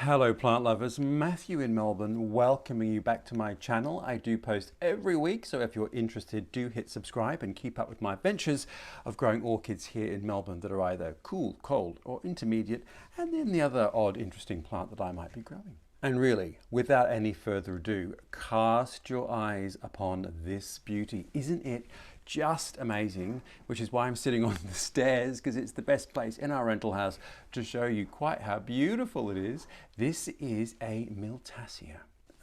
Hello plant lovers, Matthew in Melbourne, welcoming you back to my channel. I do post every week, so if you're interested, do hit subscribe and keep up with my adventures of growing orchids here in Melbourne that are either cool, cold or intermediate, and then the other odd interesting plant that I might be growing. And really, without any further ado, cast your eyes upon this beauty. Isn't it just amazing? Which is why I'm sitting on the stairs, because it's the best place in our rental house to show you quite how beautiful it is. This is a Miltassia.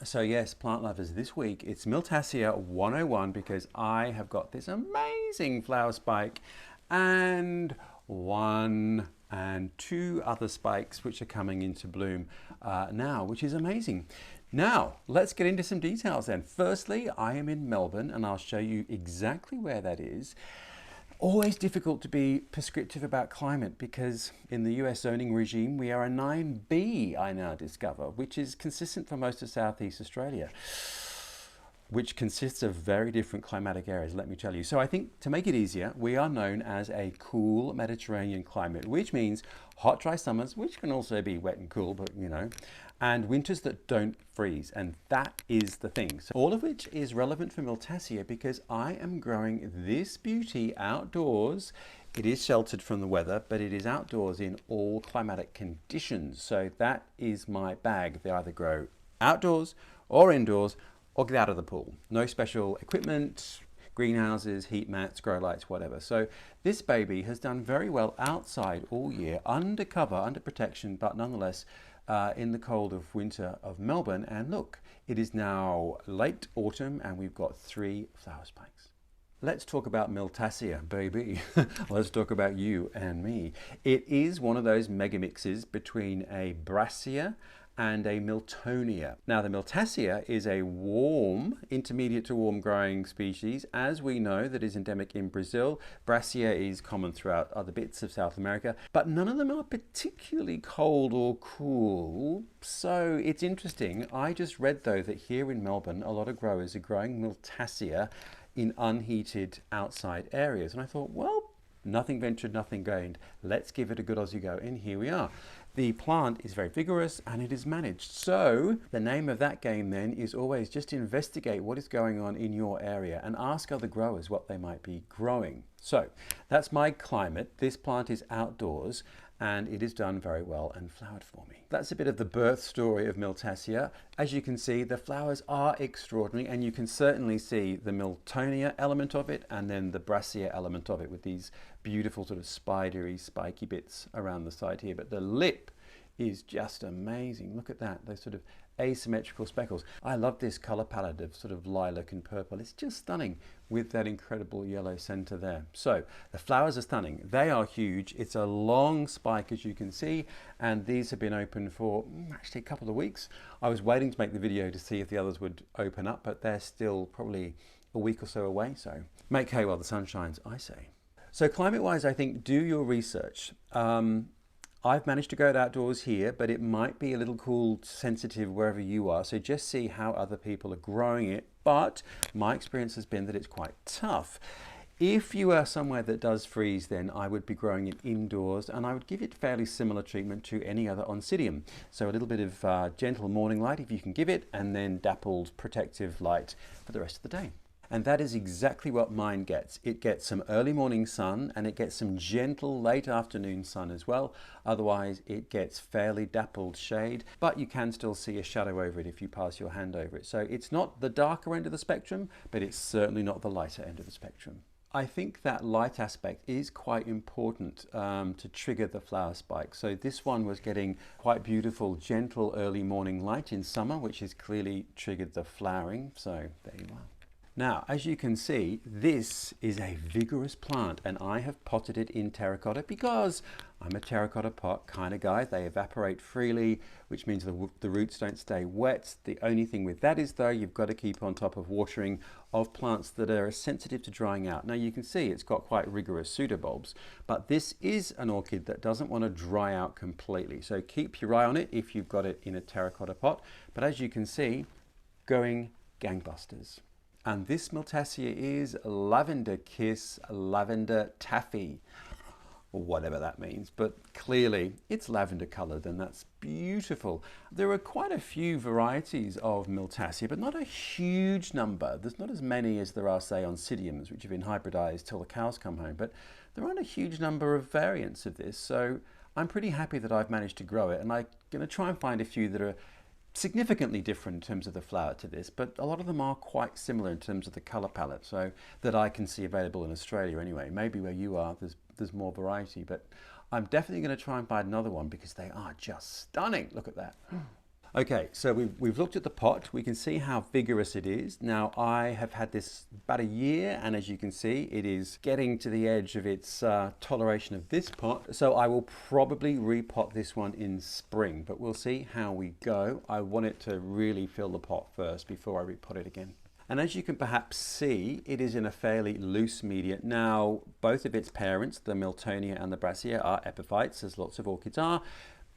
So yes, plant lovers, this week it's Miltassia 101 because I have got this amazing flower spike and one and two other spikes which are coming into bloom now, which is amazing. Now, let's get into some details then. Firstly, I am in Melbourne and I'll show you exactly where that is. Always difficult to be prescriptive about climate because in the US zoning regime, we are a 9B, I now discover, which is consistent for most of Southeast Australia, which consists of very different climatic areas, let me tell you. So I think to make it easier, we are known as a cool Mediterranean climate, which means hot, dry summers, which can also be wet and cool, but you know, and winters that don't freeze. And that is the thing. So all of which is relevant for Miltassia because I am growing this beauty outdoors. It is sheltered from the weather, but it is outdoors in all climatic conditions. So that is my bag. They either grow outdoors or indoors, or get out of the pool. No special equipment, greenhouses, heat mats, grow lights, whatever. So this baby has done very well outside all year, under cover, under protection, but nonetheless in the cold of winter of Melbourne. And look, it is now late autumn and we've got 3 flower spikes. Let's talk about Miltassia, baby. Let's talk about you and me. It is one of those mega mixes between a Brassia and a Miltonia. Now the Miltassia is a warm, intermediate to warm growing species, as we know, that is endemic in Brazil. Brassia is common throughout other bits of South America, but none of them are particularly cold or cool. So it's interesting. I just read though that here in Melbourne, a lot of growers are growing Miltassia in unheated outside areas. And I thought, well, nothing ventured, nothing gained. Let's give it a good Aussie go. And here we are. The plant is very vigorous and it is managed. So the name of that game then is always just investigate what is going on in your area and ask other growers what they might be growing. So that's my climate. This plant is outdoors and it is done very well and flowered for me. That's a bit of the birth story of Miltassia. As you can see, the flowers are extraordinary and you can certainly see the Miltonia element of it and then the Brassia element of it with these beautiful sort of spidery, spiky bits around the side here. But the lip is just amazing. Look at that, those sort of asymmetrical speckles. I love this color palette of sort of lilac and purple. It's just stunning with that incredible yellow center there. So the flowers are stunning. They are huge. It's a long spike, as you can see, and these have been open for actually a couple of weeks. I was waiting to make the video to see if the others would open up, but they're still probably a week or so away. So make hay while the sun shines, I say. So climate-wise, I think do your research. I've managed to go outdoors here, but it might be a little cool, sensitive wherever you are. So just see how other people are growing it. But my experience has been that it's quite tough. If you are somewhere that does freeze, then I would be growing it indoors and I would give it fairly similar treatment to any other Oncidium. So a little bit of gentle morning light if you can give it, and then dappled protective light for the rest of the day. And that is exactly what mine gets. It gets some early morning sun and it gets some gentle late afternoon sun as well. Otherwise it gets fairly dappled shade, but you can still see a shadow over it if you pass your hand over it. So it's not the darker end of the spectrum, but it's certainly not the lighter end of the spectrum. I think that light aspect is quite important to trigger the flower spike. So this one was getting quite beautiful, gentle early morning light in summer, which has clearly triggered the flowering. So there you are. Now, as you can see, this is a vigorous plant and I have potted it in terracotta because I'm a terracotta pot kind of guy. They evaporate freely, which means the roots don't stay wet. The only thing with that is though, you've got to keep on top of watering of plants that are sensitive to drying out. Now you can see it's got quite rigorous pseudobulbs, but this is an orchid that doesn't want to dry out completely. So keep your eye on it if you've got it in a terracotta pot. But as you can see, going gangbusters. And this Miltassia is Lavender Kiss, Lavender Taffy. or whatever that means, but clearly it's lavender colored and that's beautiful. There are quite a few varieties of Miltassia, but not a huge number. There's not as many as there are, say, oncidiums, which have been hybridized till the cows come home, but there aren't a huge number of variants of this. So I'm pretty happy that I've managed to grow it, and I'm going to try and find a few that are significantly different in terms of the flower to this, but a lot of them are quite similar in terms of the color palette, so that I can see available in Australia anyway. Maybe where you are, there's more variety, but I'm definitely going to try and find another one because they are just stunning. Look at that. Okay, so we've looked at the pot. We can see how vigorous it is. Now, I have had this about a year, and as you can see, it is getting to the edge of its toleration of this pot. So I will probably repot this one in spring, but we'll see how we go. I want it to really fill the pot first before I repot it again. And as you can perhaps see, it is in a fairly loose media. Now, both of its parents, the Miltonia and the Brassia, are epiphytes, as lots of orchids are.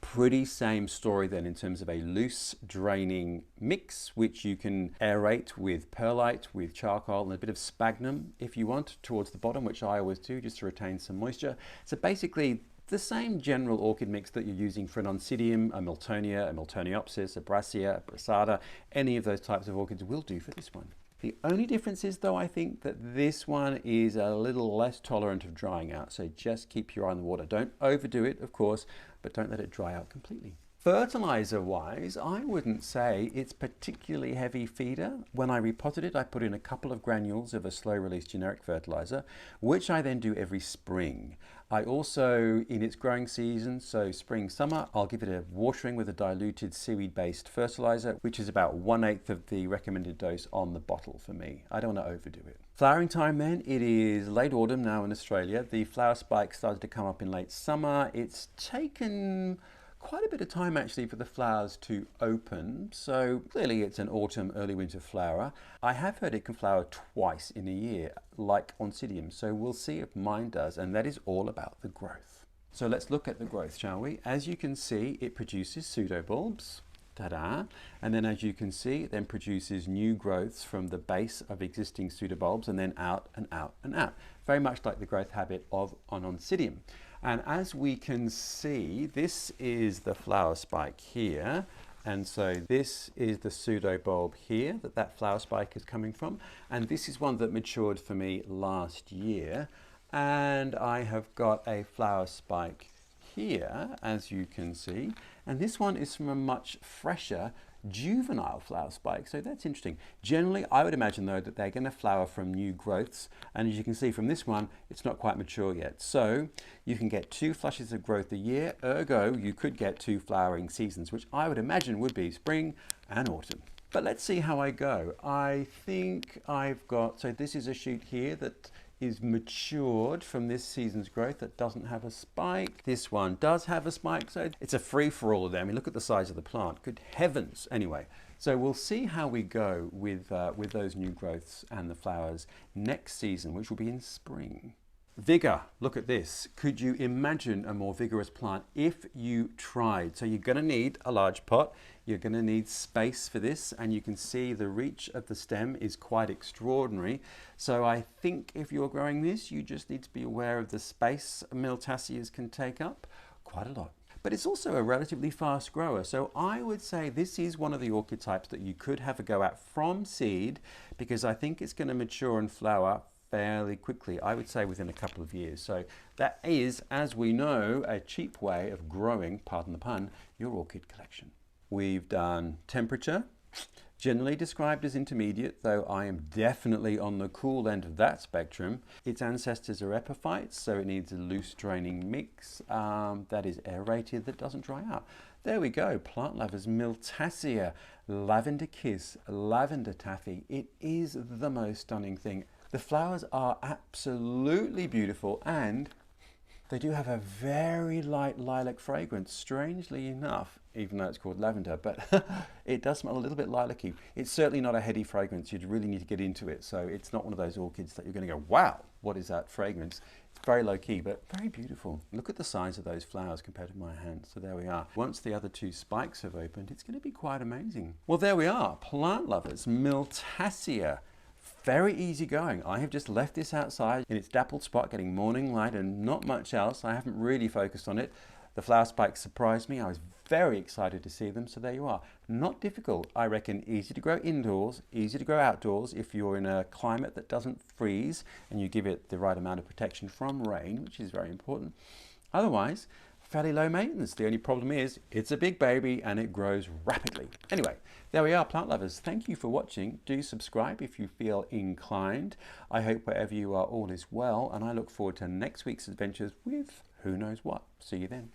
Pretty same story then in terms of a loose draining mix, which you can aerate with perlite, with charcoal and a bit of sphagnum if you want towards the bottom, which I always do just to retain some moisture. So basically the same general orchid mix that you're using for an oncidium, a Miltonia, a Miltoniopsis, a Brassia, a Brasada, any of those types of orchids will do for this one. The only difference is, though, I think that this one is a little less tolerant of drying out, so just keep your eye on the water. Don't overdo it, of course, but don't let it dry out completely. Fertilizer-wise, I wouldn't say it's particularly heavy feeder. When I repotted it, I put in a couple of granules of a slow-release generic fertilizer, which I then do every spring. I also, in its growing season, so spring, summer, I'll give it a watering with a diluted seaweed-based fertilizer, which is about 1/8 of the recommended dose on the bottle for me. I don't want to overdo it. Flowering time then, it is late autumn now in Australia. The flower spike started to come up in late summer. It's taken quite a bit of time actually for the flowers to open, so clearly it's an autumn, early winter flower. I have heard it can flower twice in a year, like oncidium, so we'll see if mine does, and that is all about the growth. So let's look at the growth, shall we? As you can see, it produces pseudobulbs, ta-da, and then as you can see, it then produces new growths from the base of existing pseudobulbs and then out and out and out, very much like the growth habit of an oncidium. And as we can see, this is the flower spike here. And so this is the pseudobulb here that flower spike is coming from. And this is one that matured for me last year. And I have got a flower spike here, as you can see. And this one is from a much fresher juvenile flower spike, so that's interesting. Generally, I would imagine though that they're going to flower from new growths, and as you can see from this one, it's not quite mature yet. So you can get 2 flushes of growth a year, ergo you could get 2 flowering seasons, which I would imagine would be spring and autumn. But let's see how I go. I think I've got, so this is a shoot here that is matured from this season's growth that doesn't have a spike. This one does have a spike, so it's a free-for-all of them. I mean, look at the size of the plant. Good heavens. Anyway, so we'll see how we go with those new growths and the flowers next season, which will be in spring. Vigor, look at this. Could you imagine a more vigorous plant if you tried? So you're going to need a large pot. You're going to need space for this, and you can see the reach of the stem is quite extraordinary. So I think if you're growing this, you just need to be aware of the space Miltassias can take up, quite a lot. But it's also a relatively fast grower. So I would say this is one of the orchid types that you could have a go at from seed, because I think it's going to mature and flower fairly quickly, I would say within a couple of years. So that is, as we know, a cheap way of growing, pardon the pun, your orchid collection. We've done temperature, generally described as intermediate, though I am definitely on the cool end of that spectrum. Its ancestors are epiphytes, so it needs a loose draining mix that is aerated, that doesn't dry out. There we go, plant lovers, Miltassia Lavender Kiss, Lavender Taffy. It is the most stunning thing. The flowers are absolutely beautiful, and they do have a very light lilac fragrance, strangely enough, even though it's called lavender, but it does smell a little bit lilac-y. It's certainly not a heady fragrance. You'd really need to get into it. So it's not one of those orchids that you're going to go, wow, what is that fragrance? It's very low-key, but very beautiful. Look at the size of those flowers compared to my hand. So there we are. Once the other 2 spikes have opened, it's going to be quite amazing. Well, there we are, plant lovers, Miltassia very easy going. I have just left this outside in its dappled spot, getting morning light and not much else. I haven't really focused on it. The flower spikes surprised me. I was very excited to see them, so there you are. Not difficult, I reckon. Easy to grow indoors, easy to grow outdoors if you're in a climate that doesn't freeze and you give it the right amount of protection from rain, which is very important. Otherwise, fairly low maintenance. The only problem is it's a big baby and it grows rapidly. Anyway, there we are, plant lovers. Thank you for watching. Do subscribe if you feel inclined. I hope wherever you are all is well, and I look forward to next week's adventures with who knows what. See you then.